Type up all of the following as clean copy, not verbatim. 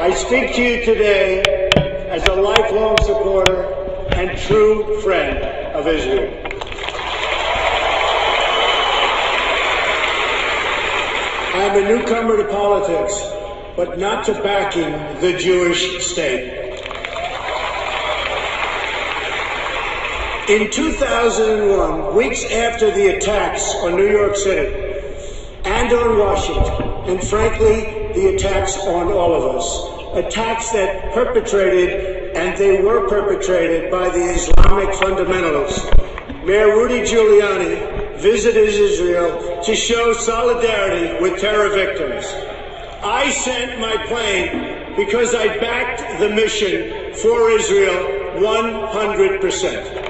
I speak to you today as a lifelong supporter and true friend of Israel. I'm a newcomer to politics, but not to backing the Jewish state. In 2001, weeks after the attacks on New York City and on Washington, and frankly, the attacks on all of us, attacks that they were perpetrated by the Islamic fundamentalists, Mayor Rudy Giuliani visited Israel to show solidarity with terror victims. I sent my plane because I backed the mission for Israel 100%.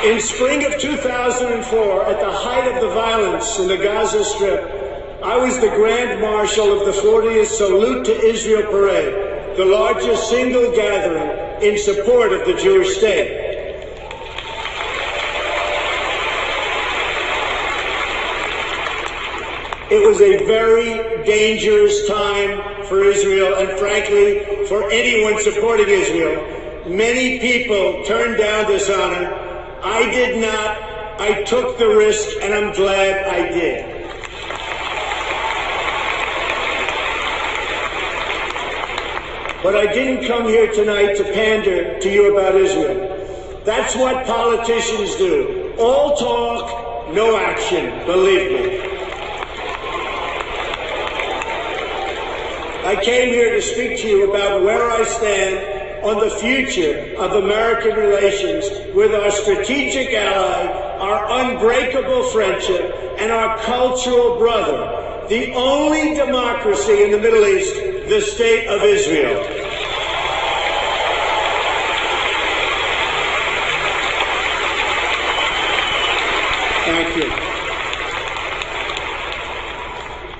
In spring of 2004, at the height of the violence in the Gaza Strip, I was the Grand Marshal of the 40th Salute to Israel Parade, the largest single gathering in support of the Jewish state. It was a very dangerous time for Israel and, frankly, for anyone supporting Israel. Many people turned down this honor. I did not. I took the risk, and I'm glad I did. But I didn't come here tonight to pander to you about Israel. That's what politicians do. All talk, no action, believe me. I came here to speak to you about where I stand on the future of American relations with our strategic ally, our unbreakable friendship, and our cultural brother, the only democracy in the Middle East, the State of Israel. Thank you.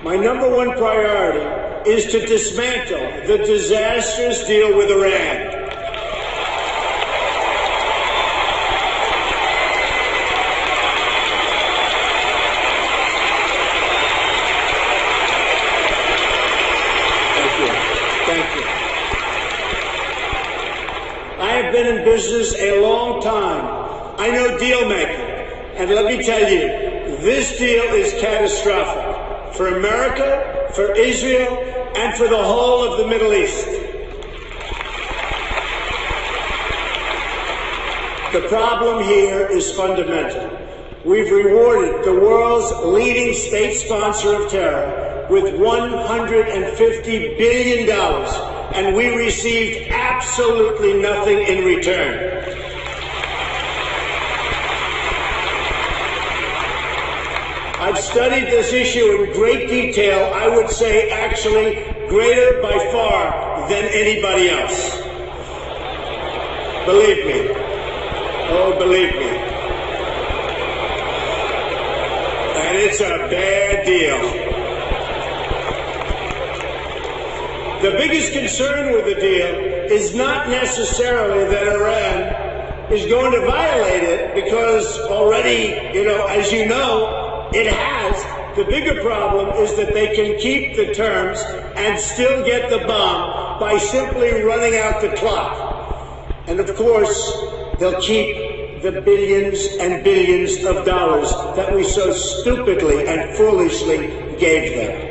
My number one priority is to dismantle the disastrous deal with Iran. Thank you. I have been in business a long time. I know deal making. And let me tell you, this deal is catastrophic for America, for Israel, and for the whole of the Middle East. The problem here is fundamental. We've rewarded the world's leading state sponsor of terror with $150 billion, and we received absolutely nothing in return. I've studied this issue in great detail, I would say actually greater by far than anybody else. Believe me. Oh, believe me. And it's a bad deal. The biggest concern with the deal is not necessarily that Iran is going to violate it, because already, as you know, it has. The bigger problem is that they can keep the terms and still get the bomb by simply running out the clock. And of course, they'll keep the billions and billions of dollars that we so stupidly and foolishly gave them.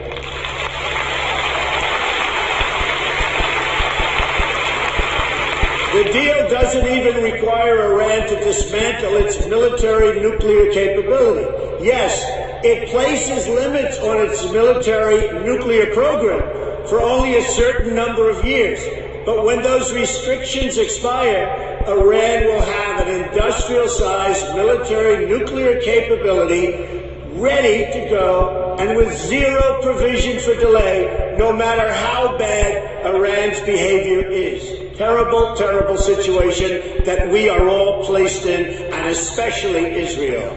The deal doesn't even require Iran to dismantle its military nuclear capability. Yes, it places limits on its military nuclear program for only a certain number of years. But when those restrictions expire, Iran will have an industrial-sized military nuclear capability ready to go and with zero provision for delay, no matter how bad Iran's behavior is. Terrible, terrible situation that we are all placed in, and especially Israel.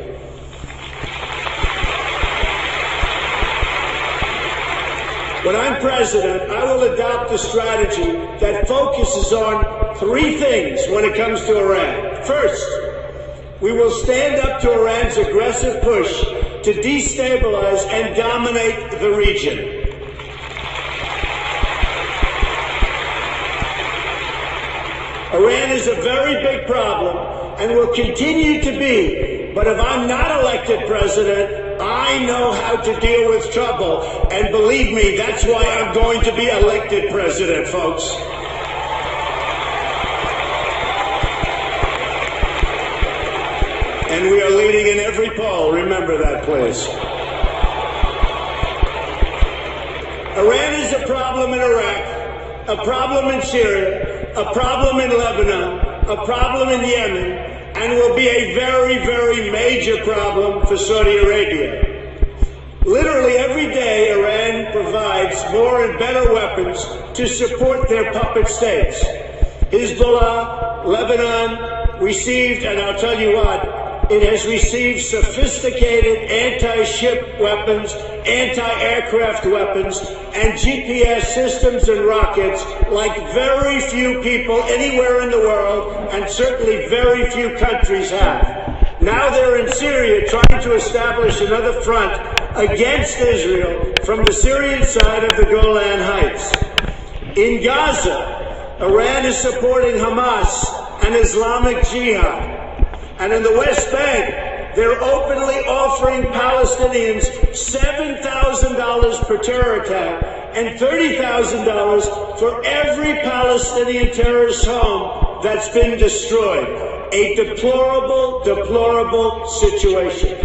When I'm president, I will adopt a strategy that focuses on three things when it comes to Iran. First, We will stand up to Iran's aggressive push to destabilize and dominate the region. Iran is a very big problem and will continue to be, but if I'm not elected president, I know how to deal with trouble, and believe me, that's why I'm going to be elected president, folks. And we are leading in every poll. Remember that, please. Iran is a problem in Iraq, a problem in Syria, a problem in Lebanon, a problem in Yemen, and will be a very, very major problem for Saudi Arabia. Literally every day, Iran provides more and better weapons to support their puppet states. Hezbollah, Lebanon, received, and I'll tell you what, it has received sophisticated anti-ship weapons, anti-aircraft weapons, and GPS systems and rockets like very few people anywhere in the world, and certainly very few countries have. Now they're in Syria trying to establish another front against Israel from the Syrian side of the Golan Heights. In Gaza, Iran is supporting Hamas and Islamic Jihad. And in the West Bank, they're openly offering Palestinians $7,000 per terror attack and $30,000 for every Palestinian terrorist home that's been destroyed. A deplorable, deplorable situation.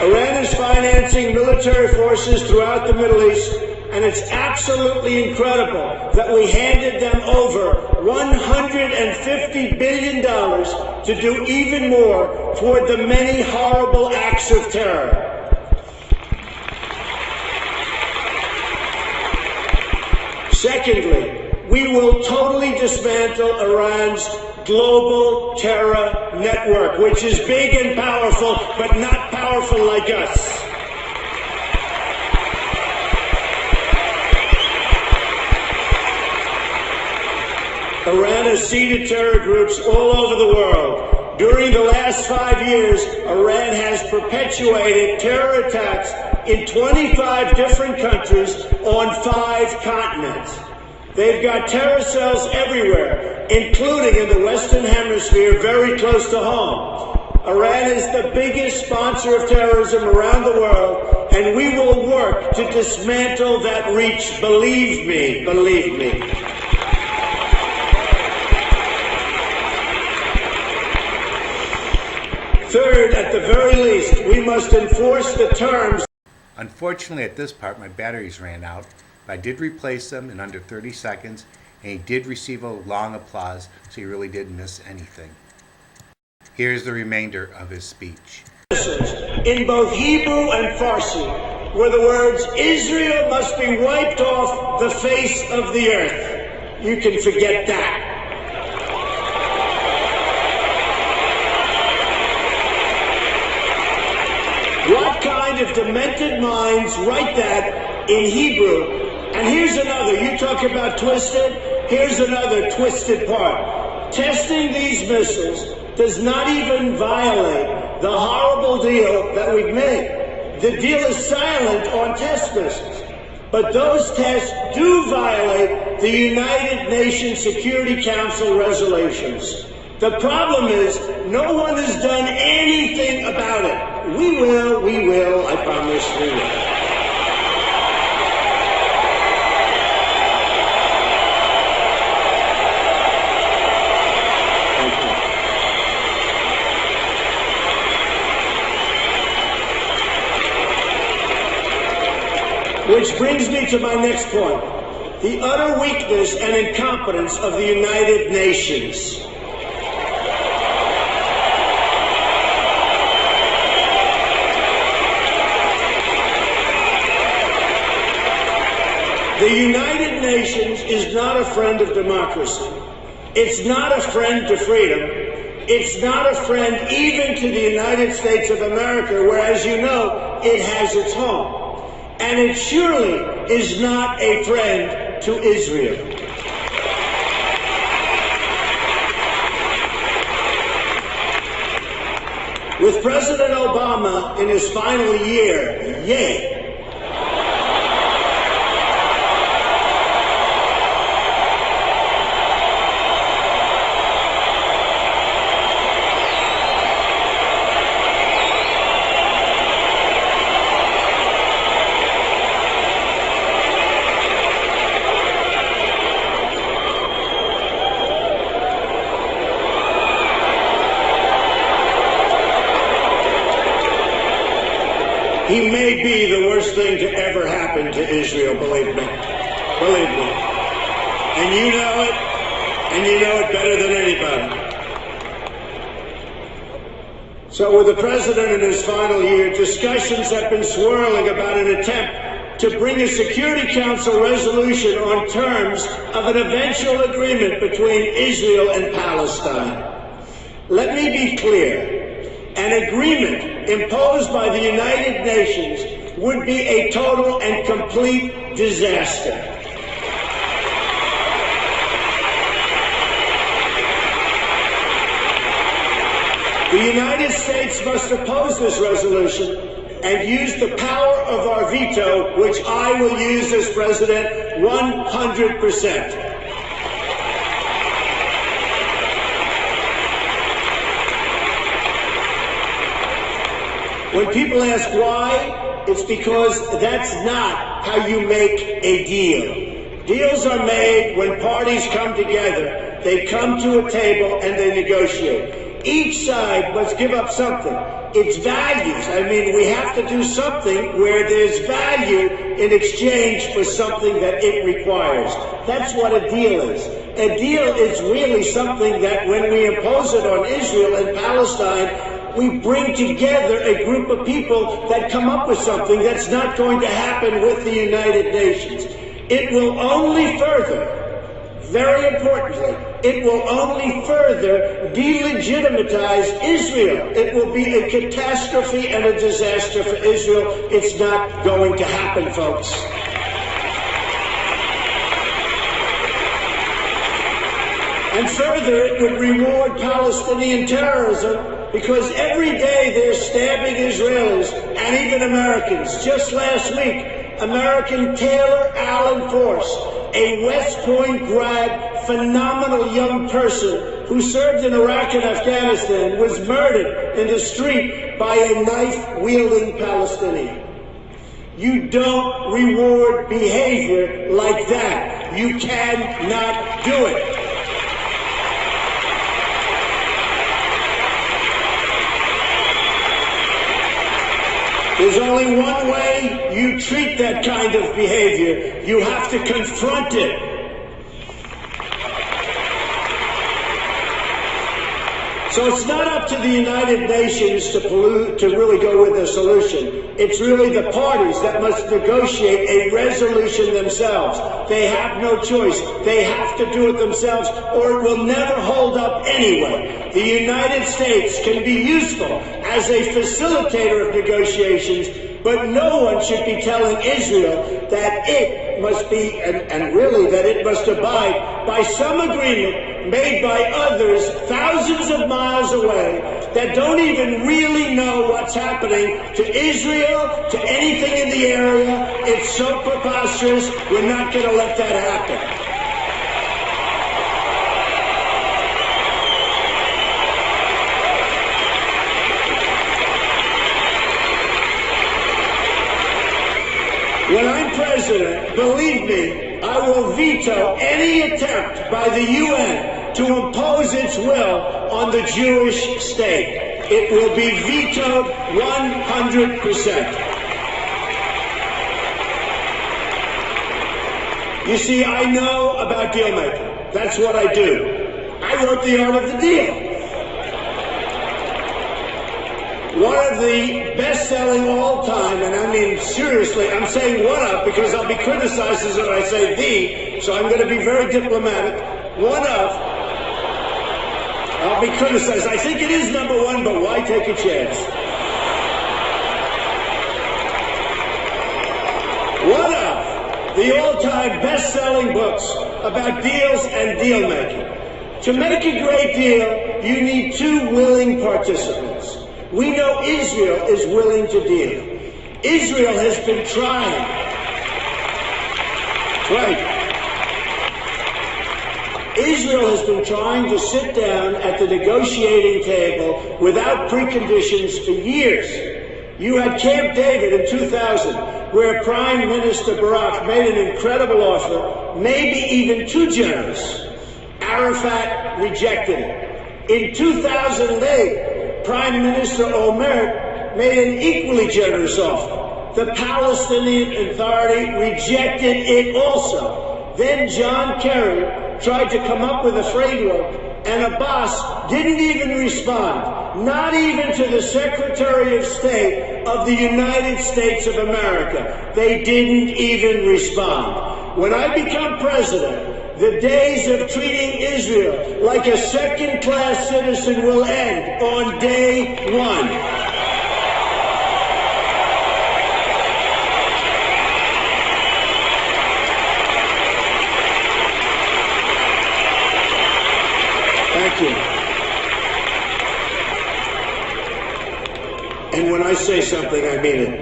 Iran is financing military forces throughout the Middle East, and it's absolutely incredible that we handed them over $150 billion to do even more toward the many horrible acts of terror. Secondly, we will totally dismantle Iran's global terror network, which is big and powerful, but not powerful like us. Iran has seeded terror groups all over the world. During the last 5 years, Iran has perpetuated terror attacks in 25 different countries on 5 continents. They've got terror cells everywhere, including in the Western Hemisphere, very close to home. Iran is the biggest sponsor of terrorism around the world, and we will work to dismantle that reach. Believe me, believe me. Third, at the very least, we must enforce the terms. Unfortunately, at this part, my batteries ran out, but I did replace them in under 30 seconds, and he did receive a long applause, so he really didn't miss anything. Here's the remainder of his speech. In both Hebrew and Farsi, were the words, Israel must be wiped off the face of the earth. You can forget that. What kind of demented minds write that in Hebrew? And here's another. You talk about twisted. Here's another twisted part. Testing these missiles does not even violate the horrible deal that we've made. The deal is silent on test missiles. But those tests do violate the United Nations Security Council resolutions. The problem is, no one has done anything about it. We will, I promise we will. Which brings me to my next point. The utter weakness and incompetence of the United Nations. The United Nations is not a friend of democracy. It's not a friend to freedom. It's not a friend even to the United States of America, where, as you know, it has its home. And it surely is not a friend to Israel. With President Obama in his final year, yay. He may be the worst thing to ever happen to Israel, believe me. Believe me. And you know it, and you know it better than anybody. So with the president in his final year, discussions have been swirling about an attempt to bring a Security Council resolution on terms of an eventual agreement between Israel and Palestine. Let me be clear. An agreement imposed by the United Nations would be a total and complete disaster. The United States must oppose this resolution and use the power of our veto, which I will use as president 100%. When people ask why, it's because that's not how you make a deal. Deals are made when parties come together. They come to a table and they negotiate. Each side must give up something. It's values. I mean, we have to do something where there's value in exchange for something that it requires. That's what a deal is. A deal is really something that when we impose it on Israel and Palestine, we bring together a group of people that come up with something that's not going to happen with the United Nations. It will only further, very importantly, it will only further delegitimize Israel. It will be a catastrophe and a disaster for Israel. It's not going to happen, folks. And further, it would reward Palestinian terrorism because every day they're stabbing Israelis and even Americans. Just last week, American Taylor Allen Force, a West Point grad, phenomenal young person who served in Iraq and Afghanistan, was murdered in the street by a knife-wielding Palestinian. You don't reward behavior like that. You cannot do it. There's only one way you treat that kind of behavior. You have to confront it. So it's not up to the United Nations to really go with a solution. It's really the parties that must negotiate a resolution themselves. They have no choice. They have to do it themselves, or it will never hold up anyway. The United States can be useful as a facilitator of negotiations, but no one should be telling Israel that it must be, and really that it must abide by some agreement made by others thousands of miles away that don't even really know what's happening to Israel, to anything in the area. It's so preposterous. We're not going to let that happen. When I'm president, believe me, I will veto any attempt by the UN to impose its will on the Jewish state. It will be vetoed 100%. You see, I know about deal making. That's what I do. I wrote The Art of the Deal. One of the best-selling all-time, and I mean seriously, I'm saying one of because I'll be criticized as if I say the, so I'm going to be very diplomatic. One of, I'll be criticized. I think it is number one, but why take a chance? One of the all-time best-selling books about deals and deal-making. To make a great deal, you need two willing participants. We know Israel is willing to deal. Israel has been trying. Right. Israel has been trying to sit down at the negotiating table without preconditions for years. You had Camp David in 2000, where Prime Minister Barak made an incredible offer, maybe even too generous. Arafat rejected it. In 2008, Prime Minister Omer made an equally generous offer. The Palestinian Authority rejected it also. Then John Kerry tried to come up with a framework, and Abbas didn't even respond, not even to the Secretary of State of the United States of America. They didn't even respond. When I become president, the days of treating Israel like a second-class citizen will end on day one. Thank you. And when I say something, I mean it.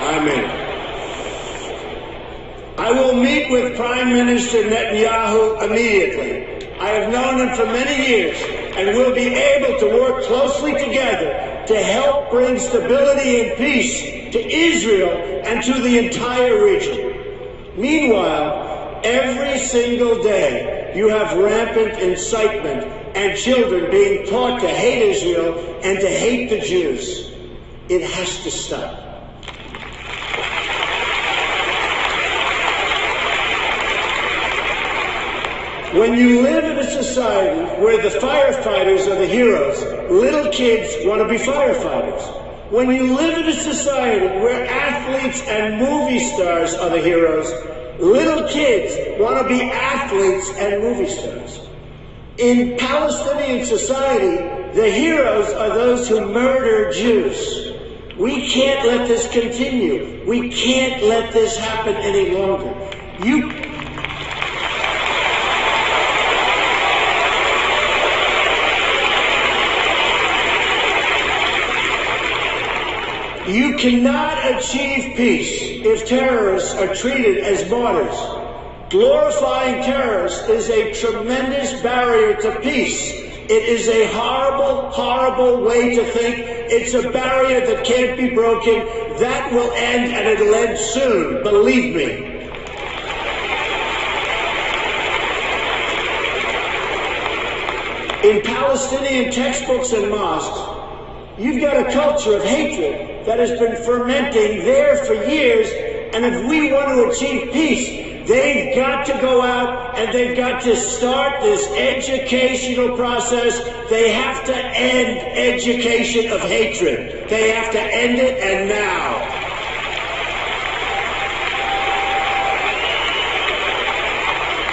I mean it. I will meet with Prime Minister Netanyahu immediately. I have known him for many years and will be able to work closely together to help bring stability and peace to Israel and to the entire region. Meanwhile, every single day, you have rampant incitement and children being taught to hate Israel and to hate the Jews. It has to stop. When you live in a society where the firefighters are the heroes, little kids want to be firefighters. When you live in a society where athletes and movie stars are the heroes, little kids want to be athletes and movie stars. In Palestinian society, the heroes are those who murder Jews. We can't let this continue. We can't let this happen any longer. You cannot achieve peace if terrorists are treated as martyrs. Glorifying terrorists is a tremendous barrier to peace. It is a horrible, horrible way to think. It's a barrier that can't be broken. That will end, and it'll end soon, believe me. In Palestinian textbooks and mosques, you've got a culture of hatred that has been fermenting there for years, and if we want to achieve peace, they've got to go out and they've got to start this educational process. They have to end education of hatred. They have to end it, and now.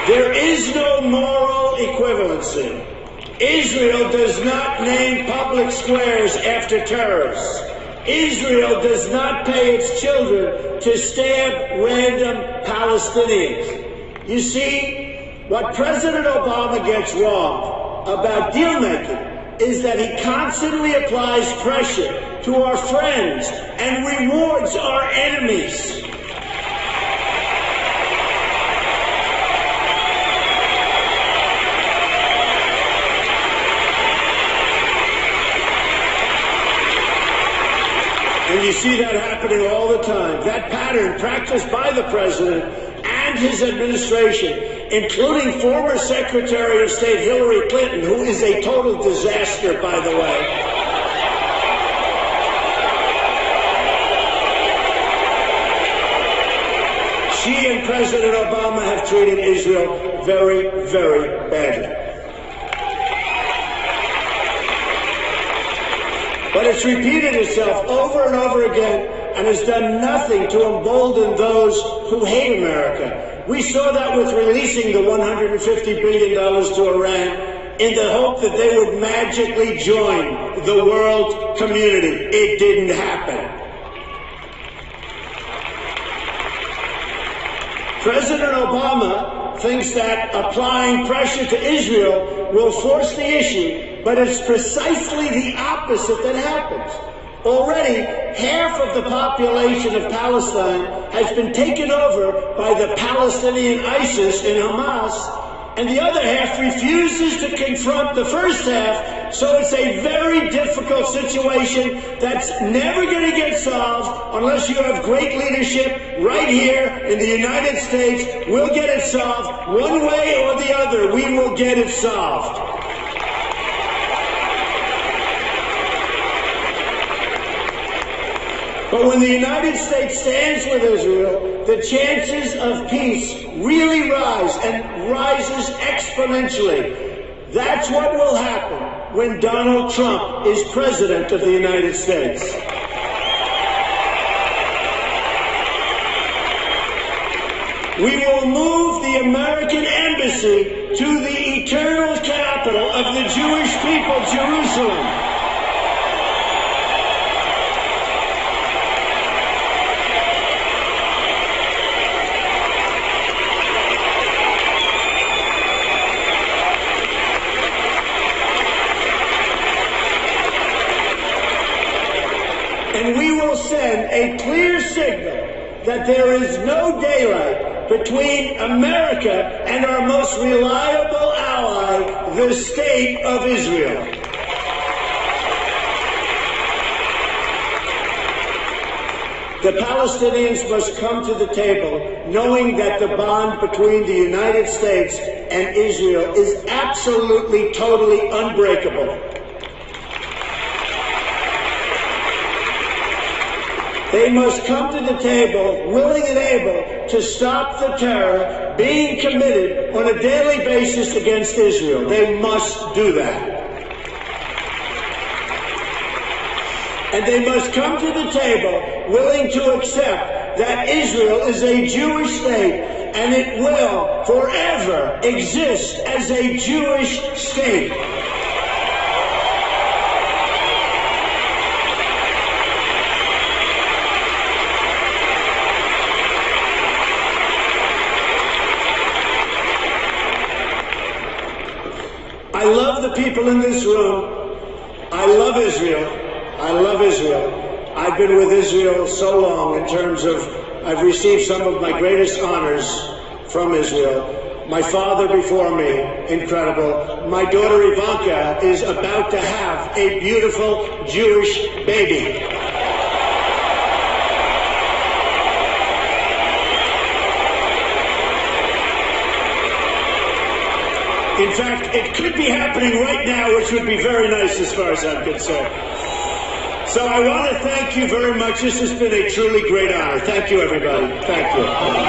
There is no moral equivalency. Israel does not name public squares after terrorists. Israel does not pay its children to stab random Palestinians. You see, what President Obama gets wrong about deal-making is that he constantly applies pressure to our friends and rewards our enemies. And you see that happening all the time. That pattern practiced by the president and his administration, including former Secretary of State Hillary Clinton, who is a total disaster, by the way. She and President Obama have treated Israel very, very badly. But it's repeated itself over and over again and has done nothing to embolden those who hate America. We saw that with releasing the $150 billion to Iran in the hope that they would magically join the world community. It didn't happen. President Obama thinks that applying pressure to Israel will force the issue but it's precisely the opposite that happens. Already, half of the population of Palestine has been taken over by the Palestinian ISIS and Hamas, and the other half refuses to confront the first half, so it's a very difficult situation that's never going to get solved unless you have great leadership right here in the United States. We'll get it solved one way or the other. We will get it solved. But when the United States stands with Israel, the chances of peace really rise, and rises exponentially. That's what will happen when Donald Trump is president of the United States. We will move the American embassy to the eternal capital of the Jewish people, Jerusalem. And we will send a clear signal that there is no daylight between America and our most reliable ally, the State of Israel. The Palestinians must come to the table knowing that the bond between the United States and Israel is absolutely, totally unbreakable. They must come to the table willing and able to stop the terror being committed on a daily basis against Israel. They must do that. And they must come to the table willing to accept that Israel is a Jewish state and it will forever exist as a Jewish state. I love the people in this room. I love Israel. I love Israel. I've been with Israel so long in terms of I've received some of my greatest honors from Israel. My father before me, incredible. My daughter Ivanka is about to have a beautiful Jewish baby. In fact, it could be happening right now, which would be very nice as far as I'm concerned. So I want to thank you very much. This has been a truly great honor. Thank you, everybody. Thank you.